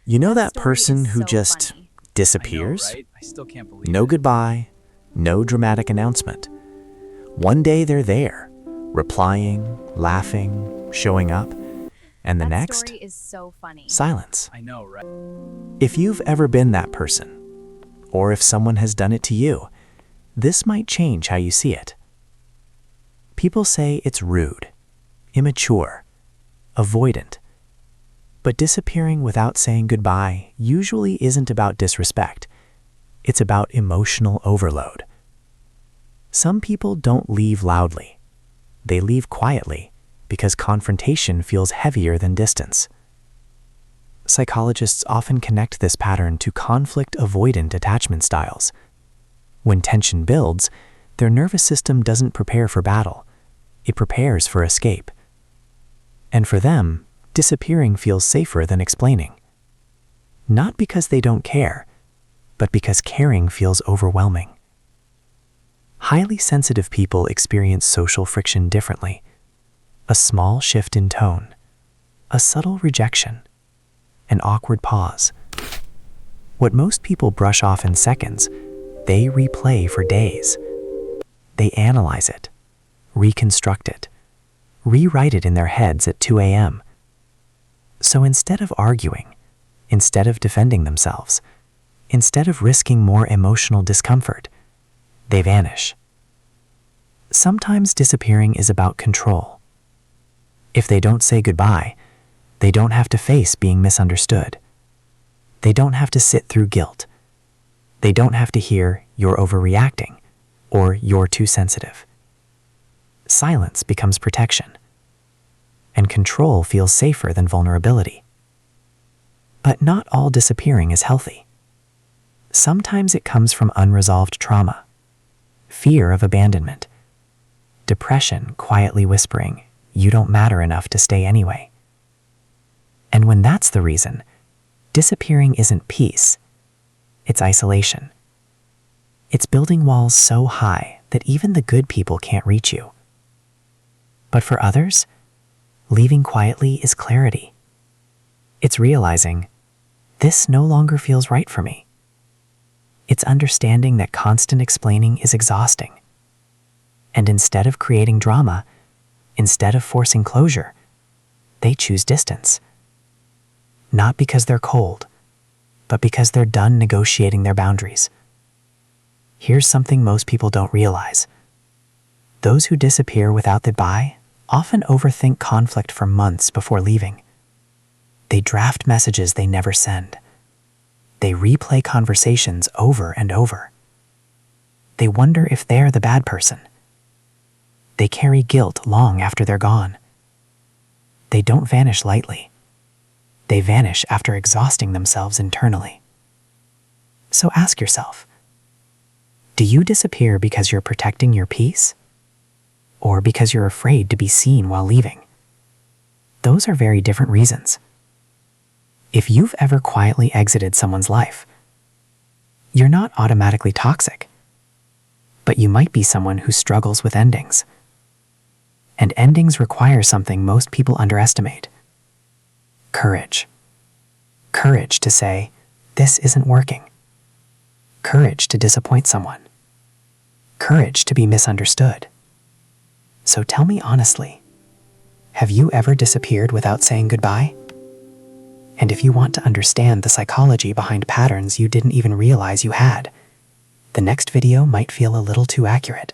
You know That that story is person who so just funny. disappears? I still can't believe No it. goodbye, no dramatic announcement. One day they're there, replying, laughing, showing up, and the That next, story is so funny. silence. I know, right? If you've ever been that person, or if someone has done it to you, this might change how you see it. People say it's rude, immature, avoidant. But disappearing without saying goodbye usually isn't about disrespect. It's about emotional overload. Some people don't leave loudly. They leave quietly because confrontation feels heavier than distance. Psychologists often connect this pattern to conflict-avoidant attachment styles. When tension builds, their nervous system doesn't prepare for battle. It prepares for escape. And for them, disappearing feels safer than explaining. Not because they don't care, but because caring feels overwhelming. Highly sensitive people experience social friction differently. A small shift in tone, a subtle rejection, an awkward pause. What most people brush off in seconds, they replay for days. They analyze it, reconstruct it, rewrite it in their heads at 2 a.m. So instead of arguing, instead of defending themselves, instead of risking more emotional discomfort, they vanish. Sometimes disappearing is about control. If they don't say goodbye, they don't have to face being misunderstood. They don't have to sit through guilt. They don't have to hear "you're overreacting" or "you're too sensitive." Silence becomes protection, and control feels safer than vulnerability. But not all disappearing is healthy. Sometimes it comes from unresolved trauma, fear of abandonment, depression quietly whispering, "You don't matter enough to stay anyway." And when that's the reason, disappearing isn't peace, it's isolation. It's building walls so high that even the good people can't reach you. But for others, leaving quietly is clarity. It's realizing, this no longer feels right for me. It's understanding that constant explaining is exhausting. And instead of creating drama, instead of forcing closure, they choose distance. Not because they're cold, but because they're done negotiating their boundaries. Here's something most people don't realize. Those who disappear without goodbye often overthink conflict for months before leaving. They draft messages they never send. They replay conversations over and over. They wonder if they're the bad person. They carry guilt long after they're gone. They don't vanish lightly. They vanish after exhausting themselves internally. So ask yourself, do you disappear because you're protecting your peace? Or because you're afraid to be seen while leaving? Those are very different reasons. If you've ever quietly exited someone's life, you're not automatically toxic, but you might be someone who struggles with endings. And endings require something most people underestimate: courage. Courage to say, this isn't working. Courage to disappoint someone. Courage to be misunderstood. So tell me honestly, have you ever disappeared without saying goodbye? And if you want to understand the psychology behind patterns you didn't even realize you had, the next video might feel a little too accurate.